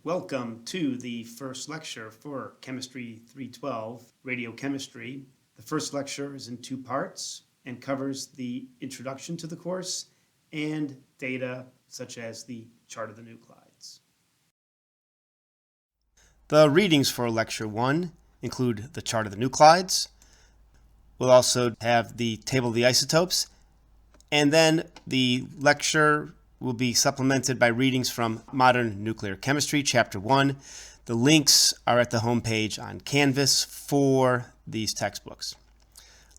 Welcome to the first lecture for Chemistry 312, Radiochemistry. The first lecture is in two parts and covers the introduction to the course and data such as the chart of the nuclides. The readings for Lecture 1 include the chart of the nuclides. We'll also have the table of the isotopes, and then the lecture will be supplemented by readings from Modern Nuclear Chemistry, Chapter 1. The links are at the homepage on Canvas for these textbooks.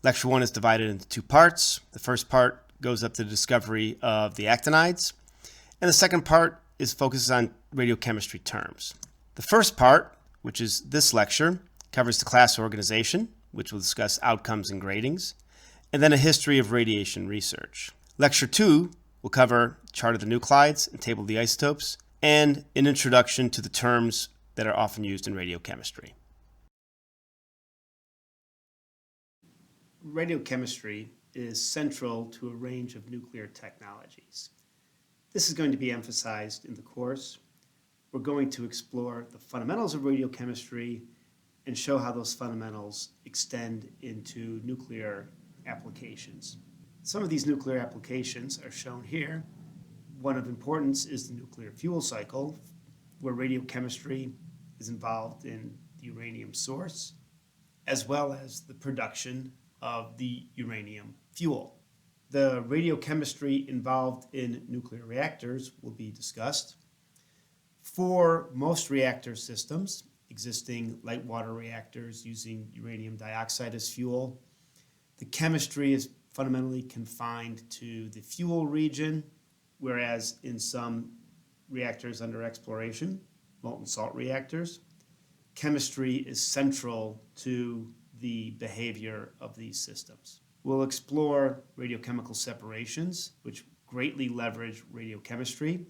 Lecture 1 is divided into two parts. The first part goes up to the discovery of the actinides, and the second part focuses on radiochemistry terms. The first part, which is this lecture, covers the class organization, which will discuss outcomes and gradings, and then a history of radiation research. Lecture 2 will cover chart of the nuclides and table of the isotopes, and an introduction to the terms that are often used in radiochemistry. Radiochemistry is central to a range of nuclear technologies. This is going to be emphasized in the course. We're going to explore the fundamentals of radiochemistry and show how those fundamentals extend into nuclear applications. Some of these nuclear applications are shown here. One of importance is the nuclear fuel cycle, where radiochemistry is involved in the uranium source, as well as the production of the uranium fuel. The radiochemistry involved in nuclear reactors will be discussed. For most reactor systems, existing light water reactors using uranium dioxide as fuel, the chemistry is fundamentally confined to the fuel region, whereas in some reactors under exploration, molten salt reactors, chemistry is central to the behavior of these systems. We'll explore radiochemical separations, which greatly leverage radiochemistry,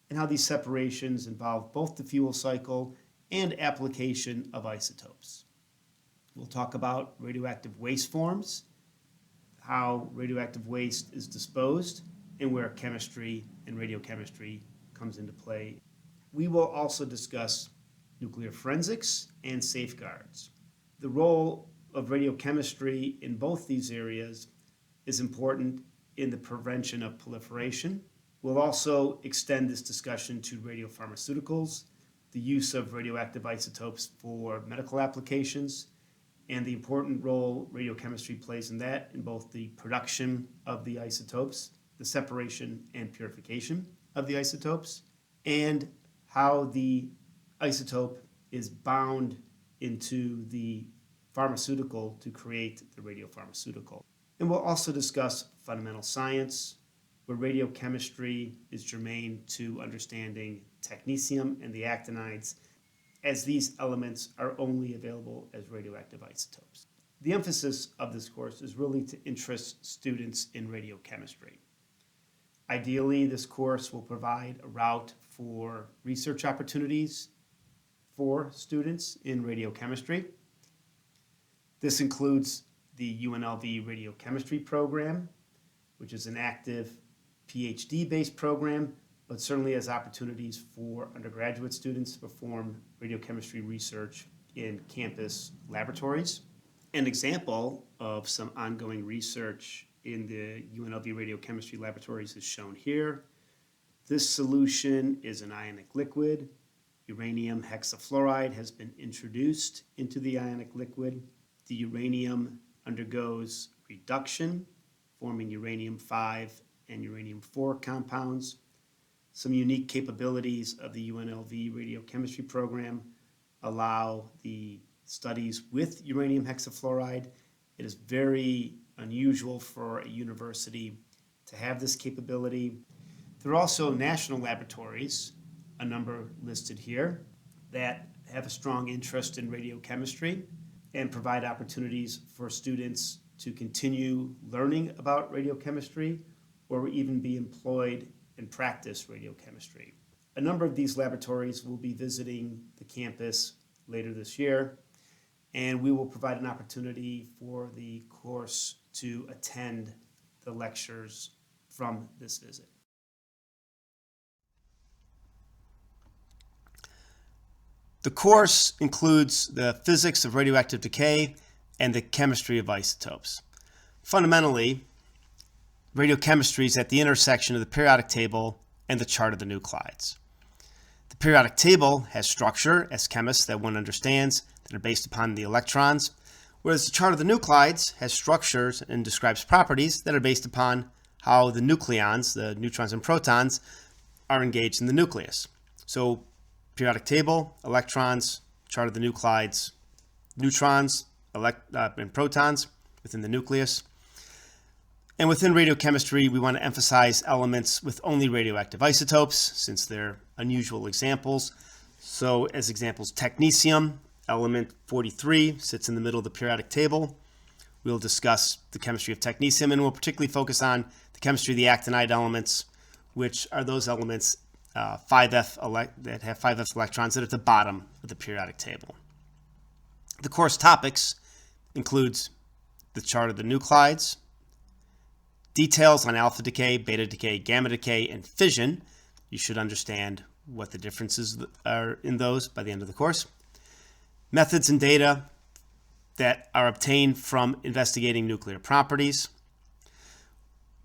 and how these separations involve both the fuel cycle and application of isotopes. We'll talk about radioactive waste forms, how radioactive waste is disposed, and where chemistry and radiochemistry comes into play. We will also discuss nuclear forensics and safeguards. The role of radiochemistry in both these areas is important in the prevention of proliferation. We'll also extend this discussion to radiopharmaceuticals, the use of radioactive isotopes for medical applications, and the important role radiochemistry plays in that, in both the production of the isotopes, the separation and purification of the isotopes, and how the isotope is bound into the pharmaceutical to create the radiopharmaceutical. And we'll also discuss fundamental science, where radiochemistry is germane to understanding technetium and the actinides, as these elements are only available as radioactive isotopes. The emphasis of this course is really to interest students in radiochemistry. Ideally, this course will provide a route for research opportunities for students in radiochemistry. This includes the UNLV radiochemistry program, which is an active PhD-based program, but certainly has opportunities for undergraduate students to perform radiochemistry research in campus laboratories. An example of some ongoing research in the UNLV radiochemistry laboratories is shown here. This solution is an ionic liquid. Uranium hexafluoride has been introduced into the ionic liquid. The uranium undergoes reduction, forming uranium-5 and uranium-4 compounds. Some unique capabilities of the UNLV radiochemistry program allow the studies with uranium hexafluoride. It is very unusual for a university to have this capability. There are also national laboratories, a number listed here, that have a strong interest in radiochemistry and provide opportunities for students to continue learning about radiochemistry or even be employed and practice radiochemistry. A number of these laboratories will be visiting the campus later this year, and we will provide an opportunity for the course to attend the lectures from this visit. The course includes the physics of radioactive decay and the chemistry of isotopes. Fundamentally, radiochemistry is at the intersection of the periodic table and the chart of the nuclides. The periodic table has structure, as chemists that one understands, that are based upon the electrons, whereas the chart of the nuclides has structures and describes properties that are based upon how the nucleons, the neutrons and protons, are engaged in the nucleus. So periodic table, electrons, chart of the nuclides, neutrons and protons within the nucleus. And within radiochemistry, we want to emphasize elements with only radioactive isotopes, since they're unusual examples. So as examples, technetium, element 43, sits in the middle of the periodic table. We'll discuss the chemistry of technetium, and we'll particularly focus on the chemistry of the actinide elements, which are those elements that have 5f electrons that are at the bottom of the periodic table. The course topics includes the chart of the nuclides, details on alpha decay, beta decay, gamma decay, and fission. You should understand what the differences are in those by the end of the course. Methods and data that are obtained from investigating nuclear properties.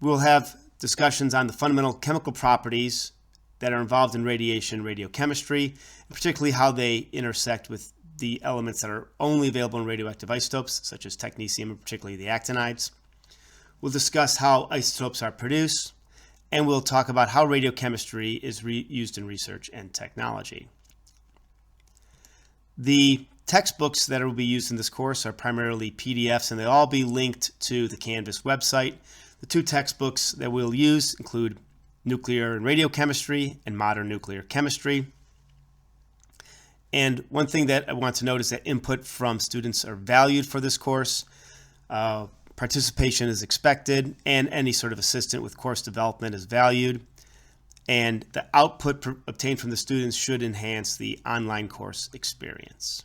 We'll have discussions on the fundamental chemical properties that are involved in radiation radiochemistry, particularly how they intersect with the elements that are only available in radioactive isotopes, such as technetium and particularly the actinides. We'll discuss how isotopes are produced, and we'll talk about how radiochemistry is used in research and technology. The textbooks that will be used in this course are primarily PDFs, and they'll all be linked to the Canvas website. The two textbooks that we'll use include Nuclear and Radiochemistry and Modern Nuclear Chemistry. And one thing that I want to note is that input from students are valued for this course. Participation is expected, and any sort of assistant with course development is valued. And the output obtained from the students should enhance the online course experience.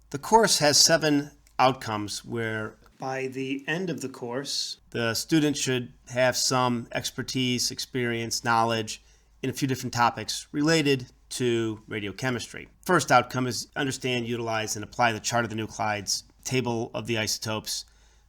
The course has 7 outcomes where by the end of the course, the student should have some expertise, experience, knowledge in a few different topics related to radiochemistry. First outcome is understand, utilize, and apply the chart of the nuclides, table of the isotopes,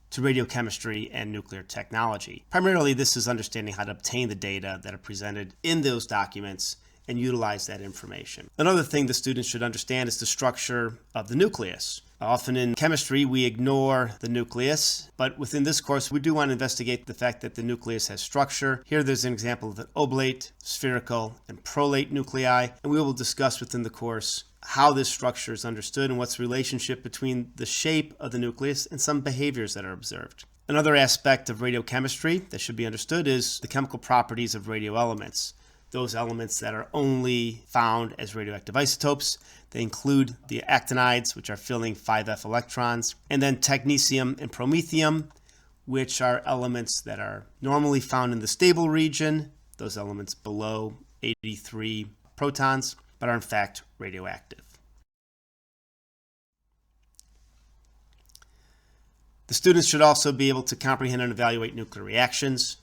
to radiochemistry and nuclear technology. Primarily, this is understanding how to obtain the data that are presented in those documents and utilize that information. Another thing the students should understand is the structure of the nucleus. Often in chemistry, we ignore the nucleus, but within this course, we do want to investigate the fact that the nucleus has structure. Here, there's an example of an oblate, spherical, and prolate nuclei, and we will discuss within the course how this structure is understood and what's the relationship between the shape of the nucleus and some behaviors that are observed. Another aspect of radiochemistry that should be understood is the chemical properties of radioelements. Those elements that are only found as radioactive isotopes. They include the actinides, which are filling 5f electrons, and then technetium and promethium, which are elements that are normally found in the stable region, those elements below 83 protons, but are in fact radioactive. The students should also be able to comprehend and evaluate nuclear reactions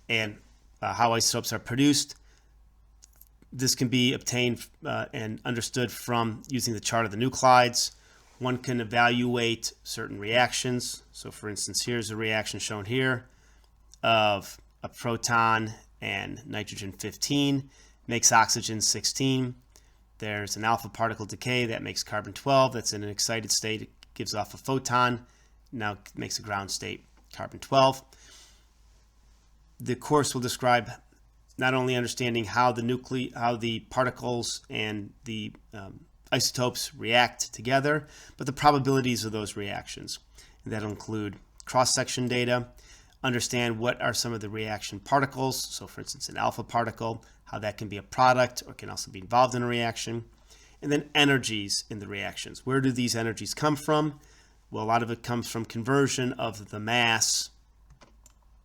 and how isotopes are produced. This can be obtained and understood from using the chart of the nuclides. One can evaluate certain reactions. So for instance, here's a reaction shown here of a proton and nitrogen 15 makes oxygen 16. There's an alpha particle decay that makes carbon 12. That's in an excited state. It gives off a photon. Now it makes a ground state, carbon 12. The course will describe not only understanding how the particles and the isotopes react together, but the probabilities of those reactions. And that'll include cross-section data, understand what are some of the reaction particles. So for instance, an alpha particle, how that can be a product or can also be involved in a reaction. And then energies in the reactions. Where do these energies come from? Well, a lot of it comes from conversion of the mass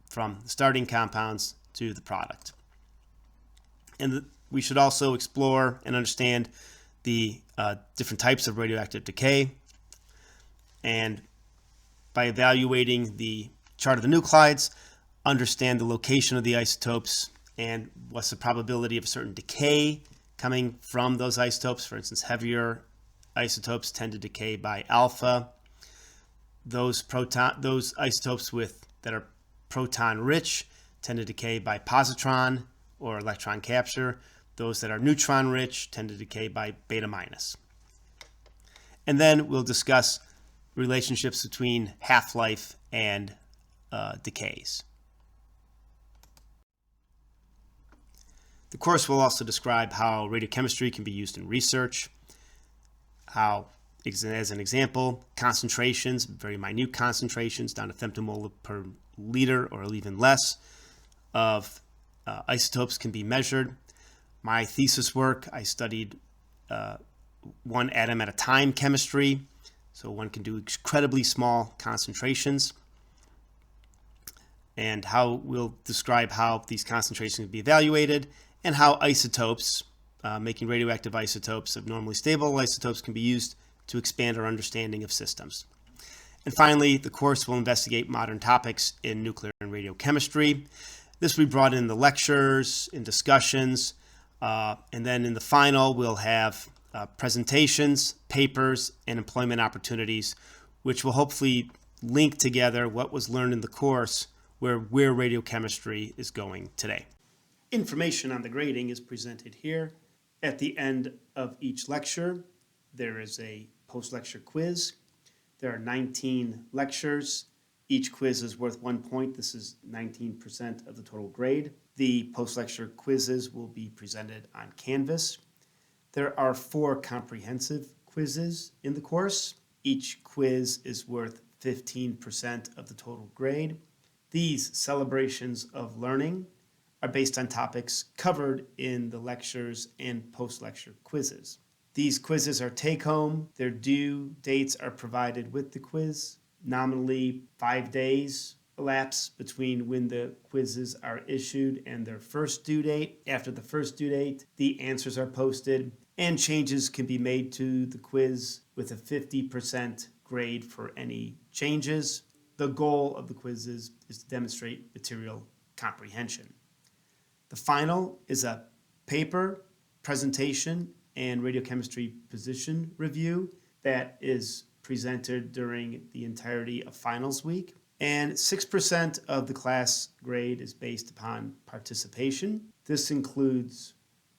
from the starting compounds to the product. And we should also explore and understand the different types of radioactive decay. And by evaluating the chart of the nuclides, understand the location of the isotopes and what's the probability of certain decay coming from those isotopes. For instance, heavier isotopes tend to decay by alpha. Those isotopes that are proton rich tend to decay by positron or electron capture. Those that are neutron rich tend to decay by beta minus. And then we'll discuss relationships between half-life and decays. The course will also describe how radiochemistry can be used in research, how, as an example, concentrations, very minute concentrations down to femtomolar per liter or even less of isotopes can be measured. My thesis work, I studied one atom at a time chemistry, so one can do incredibly small concentrations, and how we'll describe how these concentrations can be evaluated and how isotopes, making radioactive isotopes of normally stable isotopes, can be used to expand our understanding of systems. And finally, the course will investigate modern topics in nuclear and radiochemistry. This will be brought in the lectures, in discussions, and then in the final we'll have presentations, papers, and employment opportunities, which will hopefully link together what was learned in the course where radiochemistry is going today. Information on the grading is presented here. At the end of each lecture, there is a post-lecture quiz. There are 19 lectures. Each quiz is worth 1 point. This is 19% of the total grade. The post-lecture quizzes will be presented on Canvas. There are 4 comprehensive quizzes in the course. Each quiz is worth 15% of the total grade. These celebrations of learning are based on topics covered in the lectures and post-lecture quizzes. These quizzes are take-home. Their due dates are provided with the quiz. Nominally, 5 days elapse between when the quizzes are issued and their first due date. After the first due date, the answers are posted, and changes can be made to the quiz with a 50% grade for any changes. The goal of the quizzes is to demonstrate material comprehension. The final is a paper, presentation, and radiochemistry position review that is presented during the entirety of finals week. And 6% of the class grade is based upon participation. This includes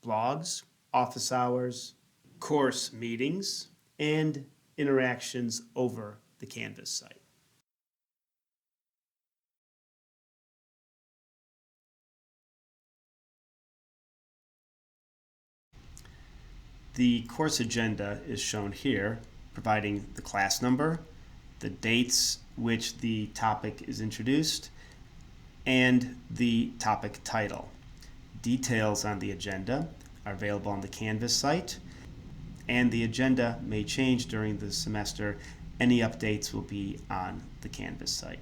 blogs, office hours, course meetings, and interactions over the Canvas site. The course agenda is shown here, providing the class number, the dates which the topic is introduced, and the topic title. Details on the agenda are available on the Canvas site, and the agenda may change during the semester. Any updates will be on the Canvas site.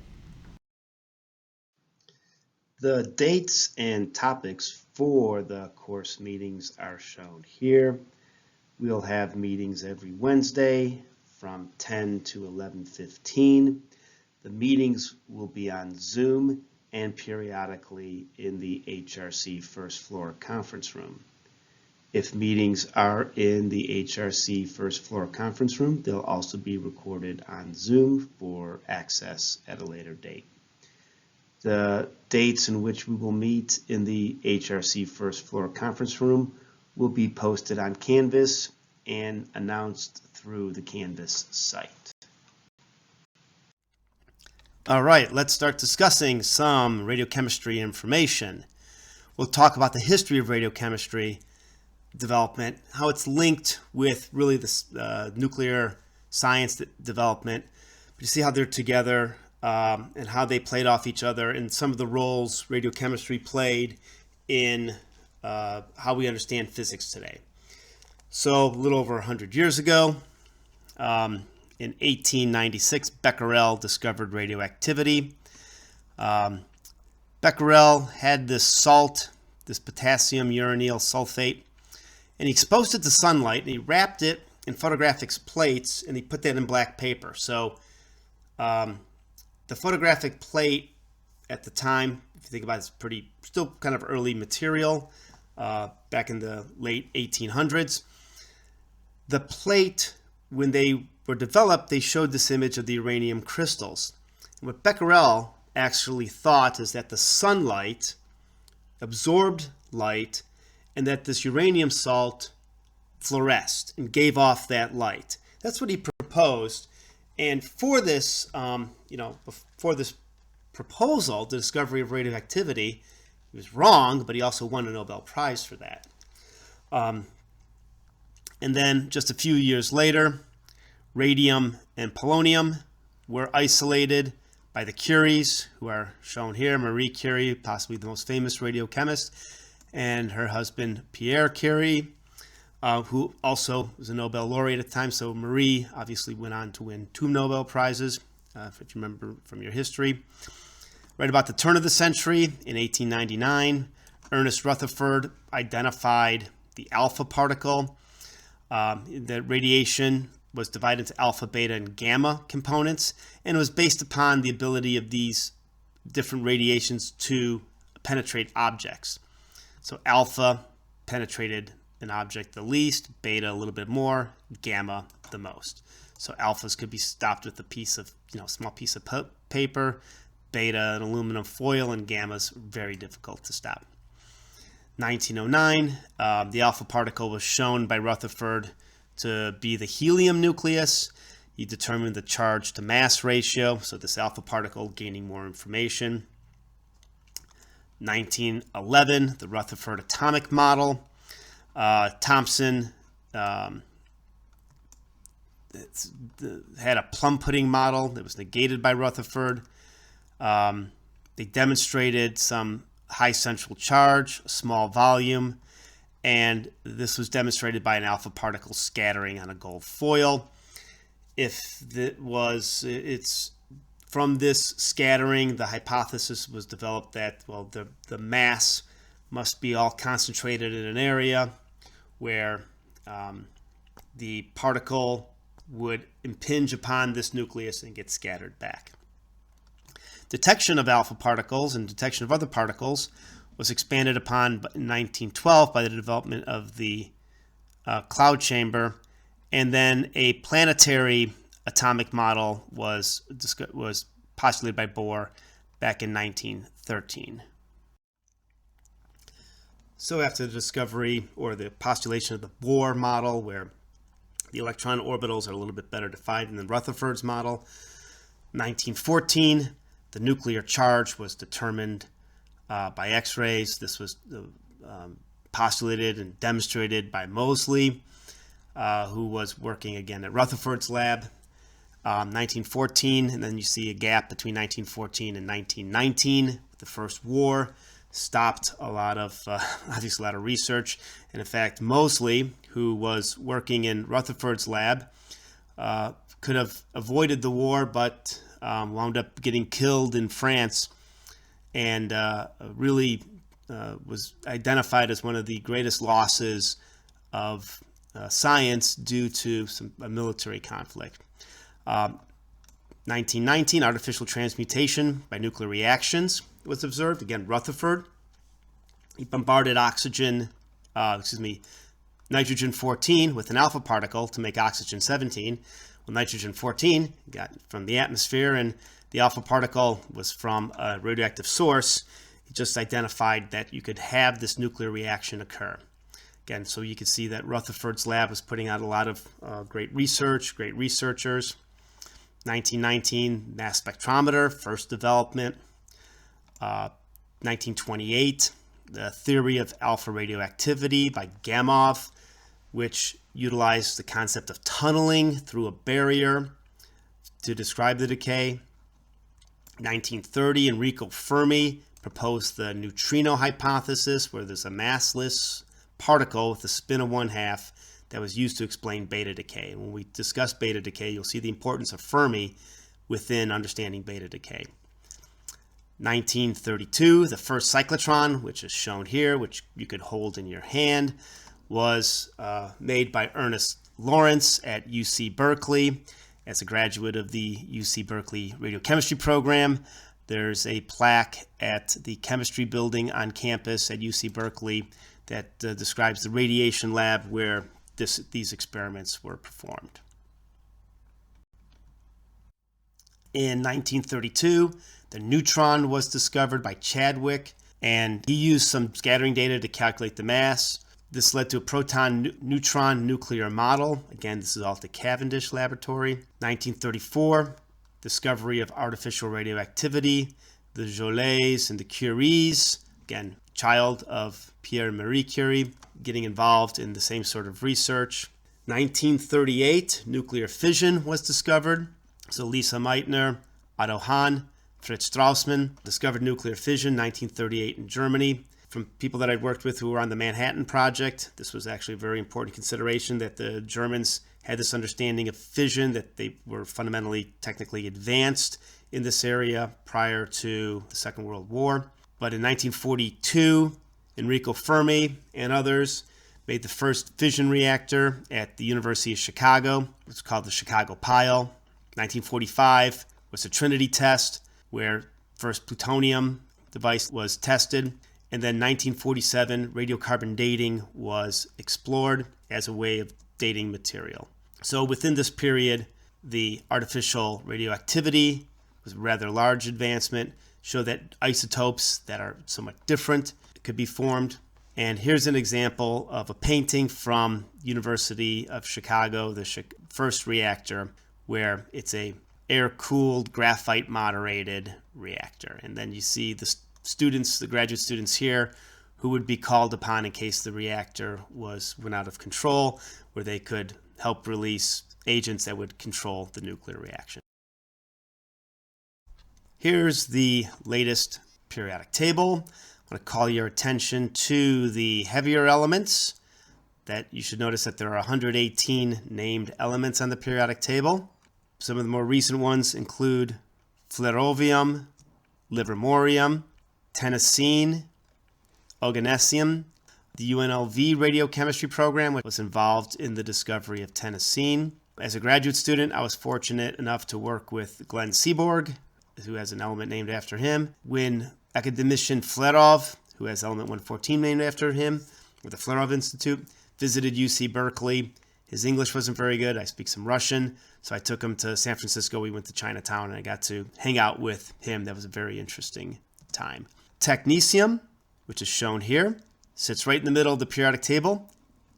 The dates and topics for the course meetings are shown here. We'll have meetings every Wednesday from 10 to 11:15. The meetings will be on Zoom and periodically in the HRC first floor conference room. If meetings are in the HRC first floor conference room, they'll also be recorded on Zoom for access at a later date. The dates in which we will meet in the HRC first floor conference room will be posted on Canvas and announced through the Canvas site. All right, let's start discussing some radiochemistry information. We'll talk about the history of radiochemistry development, how it's linked with really the nuclear science development. But you see how they're together and how they played off each other and some of the roles radiochemistry played in how we understand physics today. So a little over 100 years ago, in 1896, Becquerel discovered radioactivity. Becquerel had this salt, this potassium uranyl sulfate, and he exposed it to sunlight, and he wrapped it in photographic plates, and he put that in black paper. So the photographic plate at the time, if you think about it, it's still kind of early material. back in the late 1800s. The plate, when they were developed, they showed this image of the uranium crystals. And what Becquerel actually thought is that the sunlight absorbed light and that this uranium salt fluoresced and gave off that light. That's what he proposed. And for this, for this proposal, the discovery of radioactivity, he was wrong, but he also won a Nobel Prize for that. And then just a few years later, radium and polonium were isolated by the Curies, who are shown here. Marie Curie, possibly the most famous radiochemist, and her husband Pierre Curie, who also was a Nobel laureate at the time. So Marie obviously went on to win 2 Nobel Prizes, if you remember from your history. Right about the turn of the century, in 1899, Ernest Rutherford identified the alpha particle. The radiation was divided into alpha, beta, and gamma components, and it was based upon the ability of these different radiations to penetrate objects. So alpha penetrated an object the least, beta a little bit more, gamma the most. So alphas could be stopped with a piece of, small piece of paper, beta an aluminum foil, and gammas very difficult to stop. 1909, the alpha particle was shown by Rutherford to be the helium nucleus. He determined the charge to mass ratio, so this alpha particle gaining more information. 1911, the Rutherford atomic model. Thomson had a plum pudding model that was negated by Rutherford. They demonstrated some high central charge, a small volume, and this was demonstrated by an alpha particle scattering on a gold foil. It's from this scattering, the hypothesis was developed that, the mass must be all concentrated in an area where the particle would impinge upon this nucleus and get scattered back. Detection of alpha particles and detection of other particles was expanded upon in 1912 by the development of the cloud chamber, and then a planetary atomic model was postulated by Bohr back in 1913. So after the discovery or the postulation of the Bohr model, where the electron orbitals are a little bit better defined than Rutherford's model, 1914, the nuclear charge was determined by X-rays. This was postulated and demonstrated by Moseley, who was working again at Rutherford's lab. 1914, and then you see a gap between 1914 and 1919. The first war stopped a lot of research, and in fact, Moseley, who was working in Rutherford's lab, could have avoided the war, but wound up getting killed in France, and really was identified as one of the greatest losses of science due to a military conflict. 1919, artificial transmutation by nuclear reactions was observed. Again, Rutherford, he bombarded nitrogen-14 with an alpha particle to make oxygen-17. Well, nitrogen-14 got from the atmosphere, and the alpha particle was from a radioactive source. He just identified that you could have this nuclear reaction occur. Again, so you can see that Rutherford's lab was putting out a lot of great research, great researchers. 1919, mass spectrometer, first development. 1928, the theory of alpha radioactivity by Gamow, which utilized the concept of tunneling through a barrier to describe the decay. 1930, Enrico Fermi proposed the neutrino hypothesis, where there's a massless particle with a spin of 1/2 that was used to explain beta decay. And when we discuss beta decay, you'll see the importance of Fermi within understanding beta decay. 1932, the first cyclotron, which is shown here, which you could hold in your hand, was made by Ernest Lawrence at UC Berkeley. As a graduate of the UC Berkeley radiochemistry program, there's a plaque at the chemistry building on campus at UC Berkeley that describes the radiation lab where these experiments were performed. In 1932, the neutron was discovered by Chadwick, and he used some scattering data to calculate the mass. This led to a proton-neutron nuclear model. Again, this is all at the Cavendish Laboratory. 1934, discovery of artificial radioactivity, the Jolets and the Curies. Again, child of Pierre and Marie Curie, getting involved in the same sort of research. 1938, nuclear fission was discovered. So Lisa Meitner, Otto Hahn, Fritz Strassmann discovered nuclear fission, 1938 in Germany. From people that I'd worked with who were on the Manhattan Project, this was actually a very important consideration, that the Germans had this understanding of fission, that they were fundamentally technically advanced in this area prior to the Second World War. But in 1942, Enrico Fermi and others made the first fission reactor at the University of Chicago. It was called the Chicago Pile. 1945 was a Trinity test where first plutonium device was tested. And then 1947, radiocarbon dating was explored as a way of dating material. So within this period, the artificial radioactivity was a rather large advancement, showed that isotopes that are somewhat different could be formed. And here's an example of a painting from University of Chicago, the first reactor, where it's a air-cooled, graphite-moderated reactor. And then you see the students, the graduate students here, who would be called upon in case the reactor went out of control, where they could help release agents that would control the nuclear reaction. Here's the latest periodic table. I want to call your attention to the heavier elements. That you should notice that there are 118 named elements on the periodic table. Some of the more recent ones include flerovium, livermorium, tennessine, oganesson. The UNLV radiochemistry program was involved in the discovery of tennessine. As a graduate student, I was fortunate enough to work with Glenn Seaborg, who has an element named after him, when academician Flerov, who has element 114 named after him, with the Flerov Institute, visited UC Berkeley. His English wasn't very good. I speak some Russian, so I took him to San Francisco. We went to Chinatown, and I got to hang out with him. That was a very interesting time. Technetium, which is shown here, sits right in the middle of the periodic table,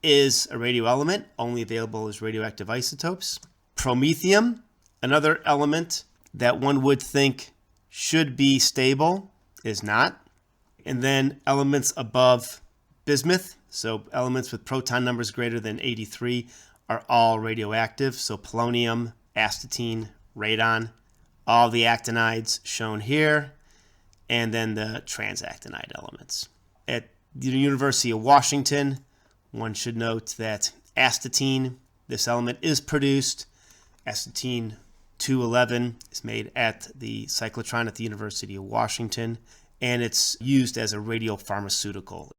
is a radioelement, only available as radioactive isotopes. Promethium, another element that one would think should be stable, is not. And then elements above bismuth, so elements with proton numbers greater than 83, are all radioactive. So polonium, astatine, radon, all the actinides shown here, and then the transactinide elements. At the University of Washington, one should note that astatine, this element, is produced. Astatine 211 is made at the cyclotron at the University of Washington, and it's used as a radiopharmaceutical.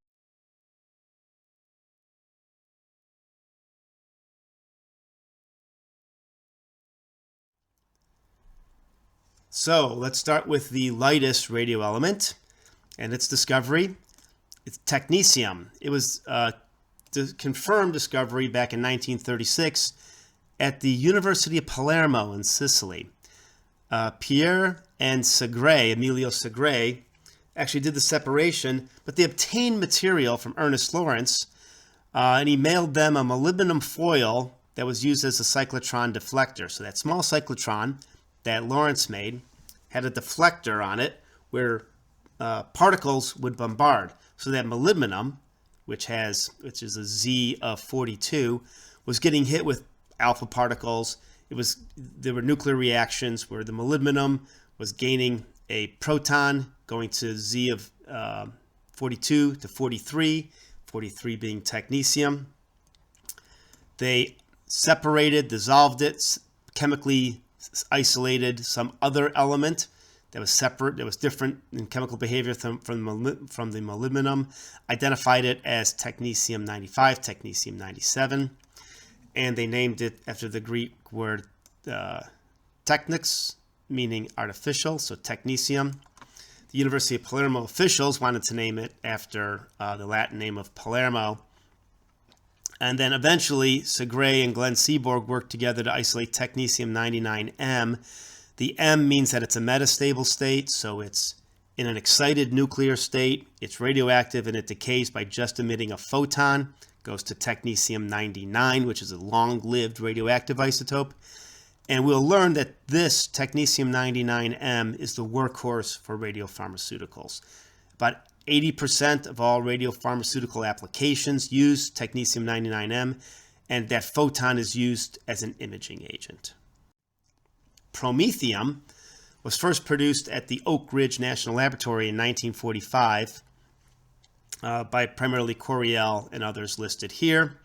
So let's start with the lightest radioelement and its discovery. It's technetium. It was a confirmed discovery back in 1936 at the University of Palermo in Sicily. Pierre and Emilio Segre, actually did the separation, but they obtained material from Ernest Lawrence, and he mailed them a molybdenum foil that was used as a cyclotron deflector. So that small cyclotron that Lawrence made had a deflector on it where particles would bombard. So that molybdenum, which is a Z of 42, was getting hit with alpha particles. There were nuclear reactions where the molybdenum was gaining a proton, going to Z of 42 to 43, 43 being technetium. They separated, dissolved it, chemically isolated some other element that was separate, that was different in chemical behavior from the molybdenum, identified it as technetium-95, technetium-97, and they named it after the Greek word technics, meaning artificial, so technetium. the University of Palermo officials wanted to name it after the Latin name of Palermo. And then eventually, Segre and Glenn Seaborg worked together to isolate technetium-99m. The M means that it's a metastable state, so it's in an excited nuclear state. It's radioactive and it decays by just emitting a photon. Goes to technetium-99, which is a long-lived radioactive isotope. And we'll learn that this technetium-99m is the workhorse for radiopharmaceuticals. About 80% of all radiopharmaceutical applications use technetium-99m, and that photon is used as an imaging agent. Promethium was first produced at the Oak Ridge National Laboratory in 1945 by primarily Coriell and others listed here.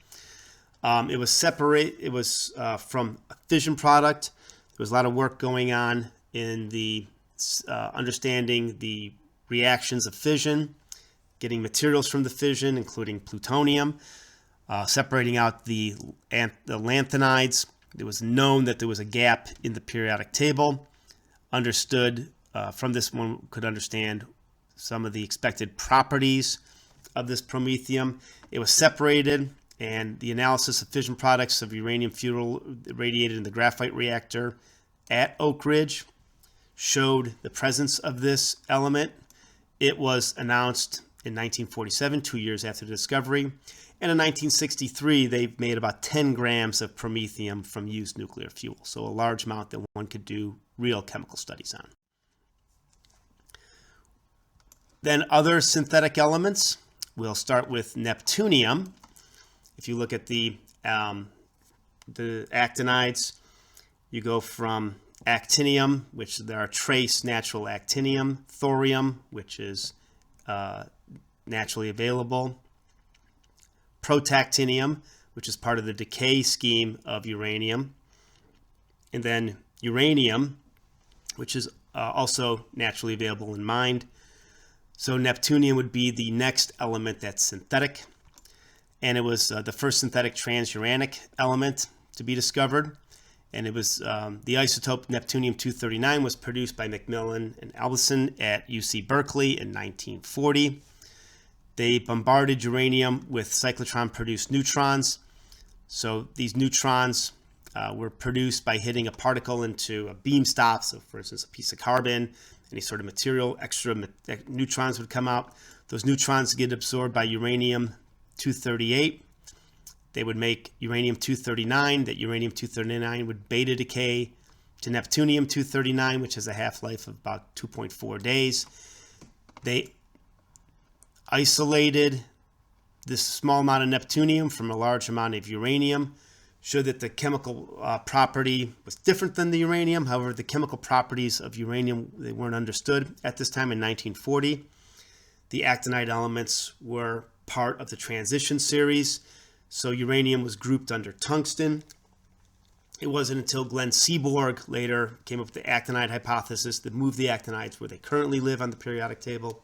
It was from a fission product. There was a lot of work going on in the understanding the reactions of fission, getting materials from the fission, including plutonium, separating out the lanthanides. It was known that there was a gap in the periodic table. Understood from this one could understand some of the expected properties of this promethium. It was separated, and the analysis of fission products of uranium fuel radiated in the graphite reactor at Oak Ridge showed the presence of this element. It was announced in 1947, 2 years after the discovery. And in 1963, they made about 10 grams of promethium from used nuclear fuel, so a large amount that one could do real chemical studies on. Then other synthetic elements. We'll start with neptunium. If you look at the actinides, you go from actinium, which there are trace natural actinium, thorium, which is naturally available, protactinium, which is part of the decay scheme of uranium, and then uranium, which is also naturally available in mined. So neptunium would be the next element that's synthetic, and it was the first synthetic transuranic element to be discovered. And it was the isotope neptunium-239 was produced by McMillan and Albertson at UC Berkeley in 1940. They bombarded uranium with cyclotron-produced neutrons. So these neutrons were produced by hitting a particle into a beam stop. So for instance, a piece of carbon, any sort of material, extra neutrons would come out. Those neutrons get absorbed by uranium-238. They would make uranium-239. That uranium-239 would beta decay to neptunium-239, which has a half-life of about 2.4 days. They isolated this small amount of neptunium from a large amount of uranium, showed that the chemical property was different than the uranium. However, the chemical properties of uranium, they weren't understood at this time in 1940. The actinide elements were part of the transition series. So uranium was grouped under tungsten. It wasn't until Glenn Seaborg later came up with the actinide hypothesis that moved the actinides where they currently live on the periodic table.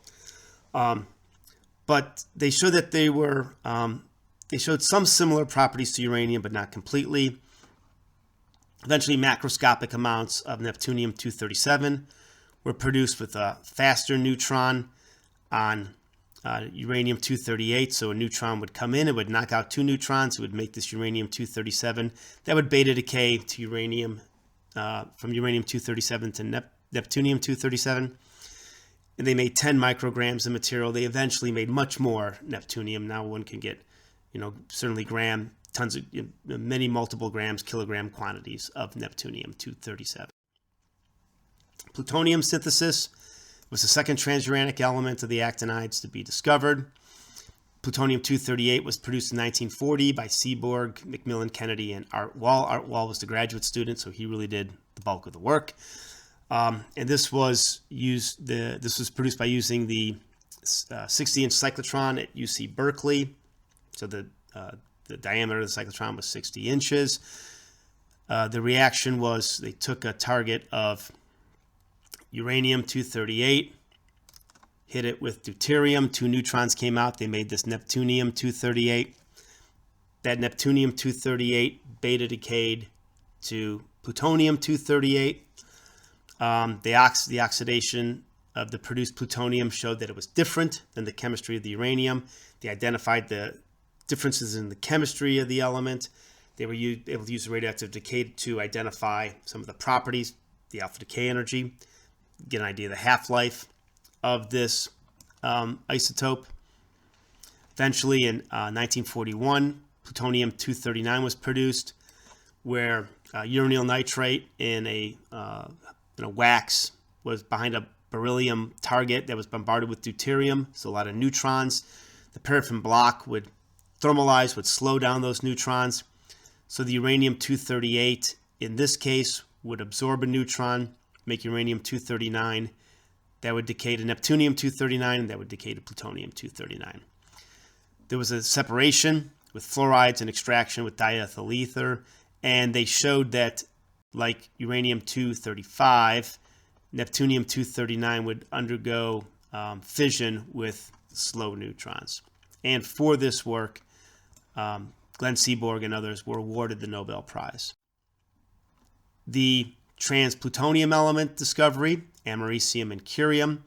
But they showed that they showed some similar properties to uranium, but not completely. Eventually, macroscopic amounts of neptunium-237 were produced with a faster neutron on uranium-238. So a neutron would come in, it would knock out two neutrons, it would make this uranium-237. That would beta decay to uranium, from uranium-237 to neptunium-237. And they made 10 micrograms of material. They eventually made much more neptunium. Now one can get, certainly tons of, many multiple grams, kilogram quantities of neptunium-237. Plutonium synthesis was the second transuranic element of the actinides to be discovered. Plutonium-238 was produced in 1940 by Seaborg, McMillan, Kennedy, and Art Wall. Art Wall was the graduate student, so he really did the bulk of the work. And this was produced by using the 60-inch cyclotron at UC Berkeley. So the diameter of the cyclotron was 60 inches. The reaction was they took a target of uranium-238, hit it with deuterium. Two neutrons came out. They made this neptunium-238. That neptunium-238 beta decayed to plutonium-238. The oxidation of the produced plutonium showed that it was different than the chemistry of the uranium. They identified the differences in the chemistry of the element. They were able to use the radioactive decay to identify some of the properties, the alpha decay energy, get an idea of the half-life of this isotope. Eventually, in 1941, plutonium-239 was produced, where uranyl nitrate in a wax was behind a beryllium target that was bombarded with deuterium, so a lot of neutrons. The paraffin block would thermalize, would slow down those neutrons. So the uranium-238, in this case, would absorb a neutron, make uranium-239. That would decay to neptunium-239, and that would decay to plutonium-239. There was a separation with fluorides and extraction with diethyl ether, and they showed that, like uranium-235, neptunium-239 would undergo fission with slow neutrons. And for this work, Glenn Seaborg and others were awarded the Nobel Prize. The transplutonium element discovery, americium and curium,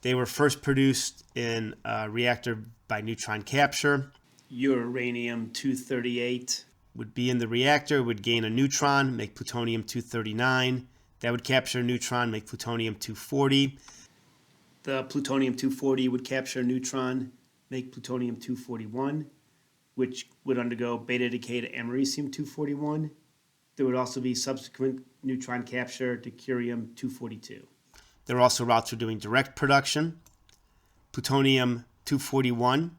they were first produced in a reactor by neutron capture. Uranium-238 would be in the reactor, would gain a neutron, make plutonium-239. That would capture a neutron, make plutonium-240. The plutonium-240 would capture a neutron, make plutonium-241, which would undergo beta decay to americium-241. There would also be subsequent neutron capture to curium-242. There are also routes for doing direct production. Plutonium-241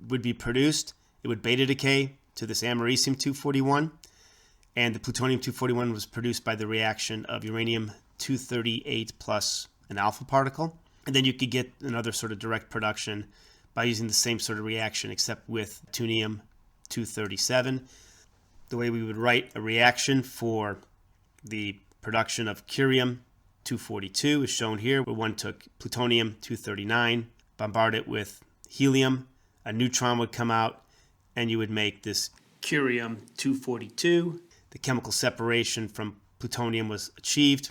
would be produced. It would beta decay to this americium-241. And the plutonium-241 was produced by the reaction of uranium-238 plus an alpha particle. And then you could get another sort of direct production by using the same sort of reaction except with plutonium-237. The way we would write a reaction for the production of curium-242 is shown here, where one took plutonium-239, bombard it with helium, a neutron would come out, and you would make this curium-242. The chemical separation from plutonium was achieved,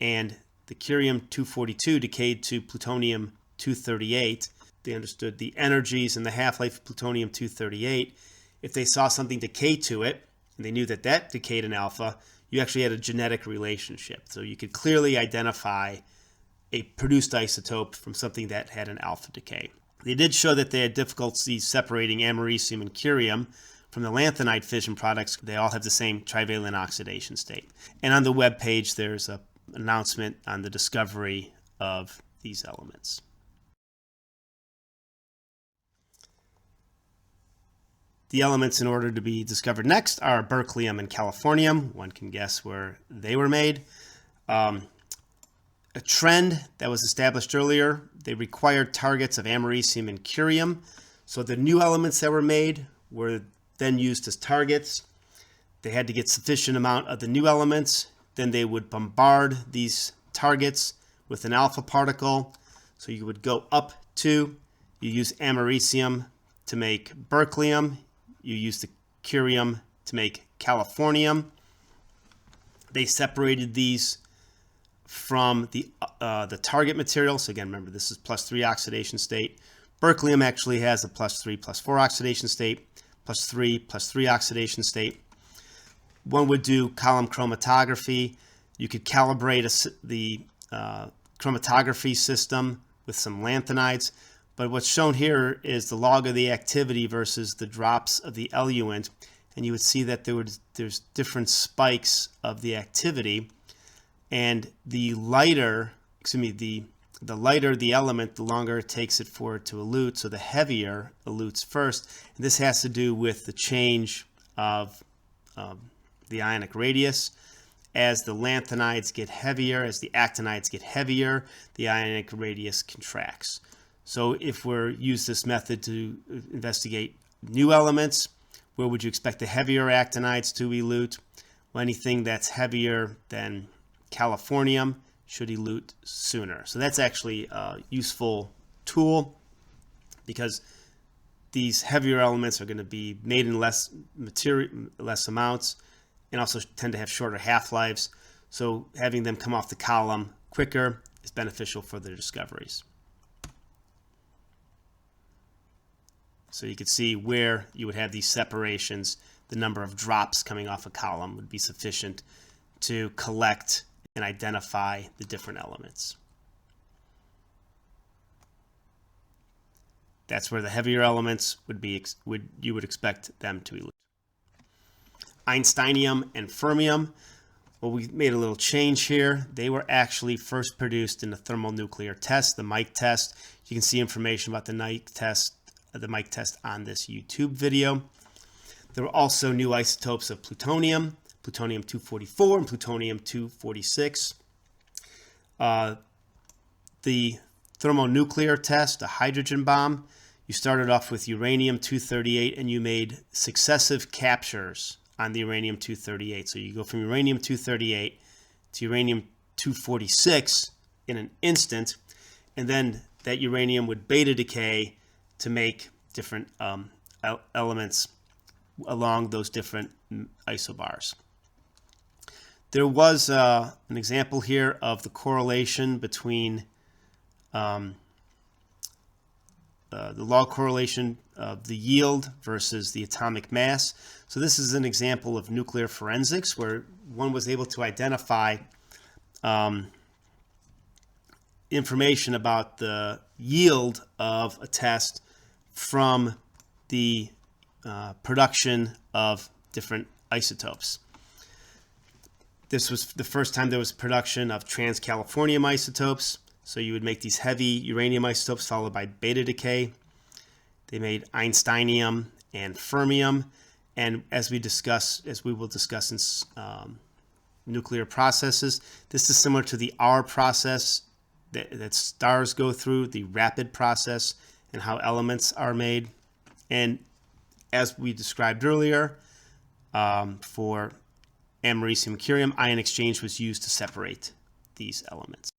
and the curium-242 decayed to plutonium-238. They understood the energies and the half-life of plutonium-238. If they saw something decay to it, and they knew that that decayed in alpha, you actually had a genetic relationship. So you could clearly identify a produced isotope from something that had an alpha decay. They did show that they had difficulty separating americium and curium from the lanthanide fission products. They all have the same trivalent oxidation state. And on the web page, there's an announcement on the discovery of these elements. The elements in order to be discovered next are berkelium and californium. One can guess where they were made. A trend that was established earlier, they required targets of americium and curium. So the new elements that were made were then used as targets. They had to get sufficient amount of the new elements. Then they would bombard these targets with an alpha particle. So you would go up to, you use americium to make berkelium. You use the curium to make californium. They separated these from the target material. So again, remember, this is +3 oxidation state. Berkelium actually has a +3, +4 oxidation state, +3, +3 oxidation state. One would do column chromatography. You could calibrate the chromatography system with some lanthanides. But what's shown here is the log of the activity versus the drops of the eluent. And you would see that there's different spikes of the activity. And the lighter, the lighter the element, the longer it takes it for it to elute. So the heavier elutes first. And this has to do with the change of the ionic radius. As the lanthanides get heavier, as the actinides get heavier, the ionic radius contracts. So if we use this method to investigate new elements, where would you expect the heavier actinides to elute? Well, anything that's heavier than californium should elute sooner. So that's actually a useful tool, because these heavier elements are going to be made in less amounts, and also tend to have shorter half-lives. So having them come off the column quicker is beneficial for their discoveries. So you could see where you would have these separations, the number of drops coming off a column would be sufficient to collect and identify the different elements. That's where the heavier elements you would expect them to elute. Einsteinium and fermium, well, we made a little change here. They were actually first produced in the thermonuclear test, the Mike test. You can see information about the Mike test on this YouTube video. There were also new isotopes of plutonium, plutonium-244 and plutonium-246. The thermonuclear test, a hydrogen bomb, you started off with uranium-238 and you made successive captures on the uranium-238. So you go from uranium-238 to uranium-246 in an instant, and then that uranium would beta decay to make different elements along those different isobars. There was an example here of the correlation between the log correlation of the yield versus the atomic mass. So this is an example of nuclear forensics where one was able to identify information about the yield of a test from the production of different isotopes. This was the first time there was production of trans-californium isotopes. So you would make these heavy uranium isotopes followed by beta decay. They made einsteinium and fermium. And as we will discuss in nuclear processes, this is similar to the R process that stars go through, the rapid process, and how elements are made. And as we described earlier, for americium curium, ion exchange was used to separate these elements.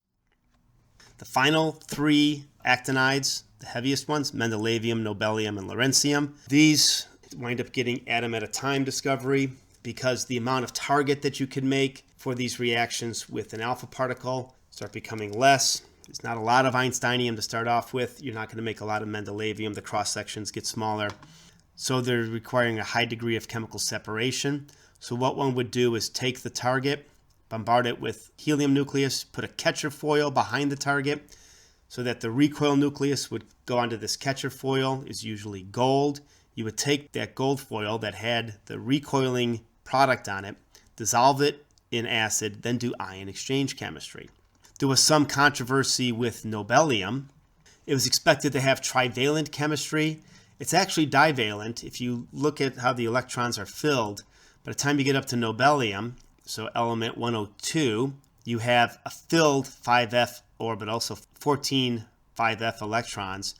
The final three actinides, the heaviest ones, mendelevium, nobelium, and lawrencium, these wind up getting atom at a time discovery because the amount of target that you can make for these reactions with an alpha particle start becoming less. There's not a lot of einsteinium to start off with. You're not going to make a lot of mendelevium. The cross sections get smaller. So they're requiring a high degree of chemical separation. So what one would do is take the target, bombard it with helium nucleus, put a catcher foil behind the target so that the recoil nucleus would go onto this catcher foil, is usually gold. You would take that gold foil that had the recoiling product on it, dissolve it in acid, then do ion exchange chemistry. There was some controversy with nobelium. It was expected to have trivalent chemistry. It's actually divalent. If you look at how the electrons are filled, by the time you get up to nobelium, so element 102, you have a filled 5f orbital, so 14 5f electrons,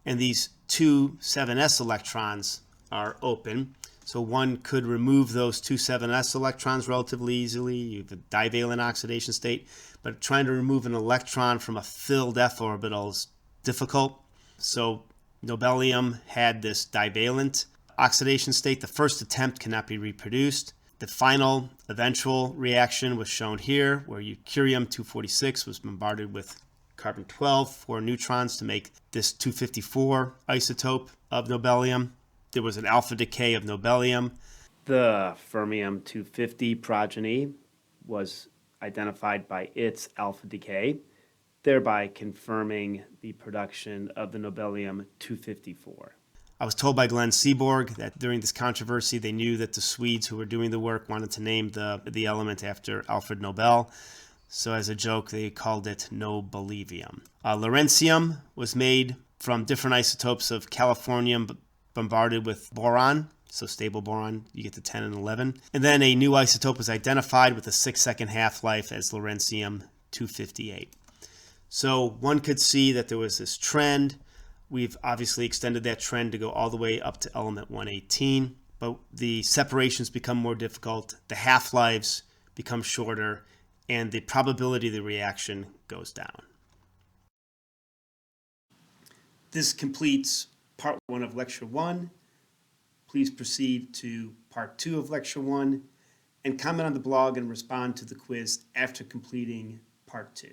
and these two 7s electrons are open. So one could remove those two 7s electrons relatively easily. You have a divalent oxidation state, but trying to remove an electron from a filled f orbital is difficult. So nobelium had this divalent oxidation state. The first attempt cannot be reproduced. The final eventual reaction was shown here, where curium-246 was bombarded with carbon-12, 4 neutrons to make this 254 isotope of nobelium. There was an alpha decay of nobelium. The fermium-250 progeny was identified by its alpha decay, thereby confirming the production of the nobelium-254. I was told by Glenn Seaborg that during this controversy, they knew that the Swedes who were doing the work wanted to name the element after Alfred Nobel. So as a joke, they called it nobelivium. Lawrencium was made from different isotopes of californium bombarded with boron. So stable boron, you get to 10 and 11. And then a new isotope was identified with a 6-second half-life as lawrencium-258. So one could see that there was this trend. We've obviously extended that trend to go all the way up to element 118, but the separations become more difficult, the half-lives become shorter, and the probability of the reaction goes down. This completes part 1 of lecture 1. Please proceed to part 2 of lecture 1 and comment on the blog and respond to the quiz after completing part 2.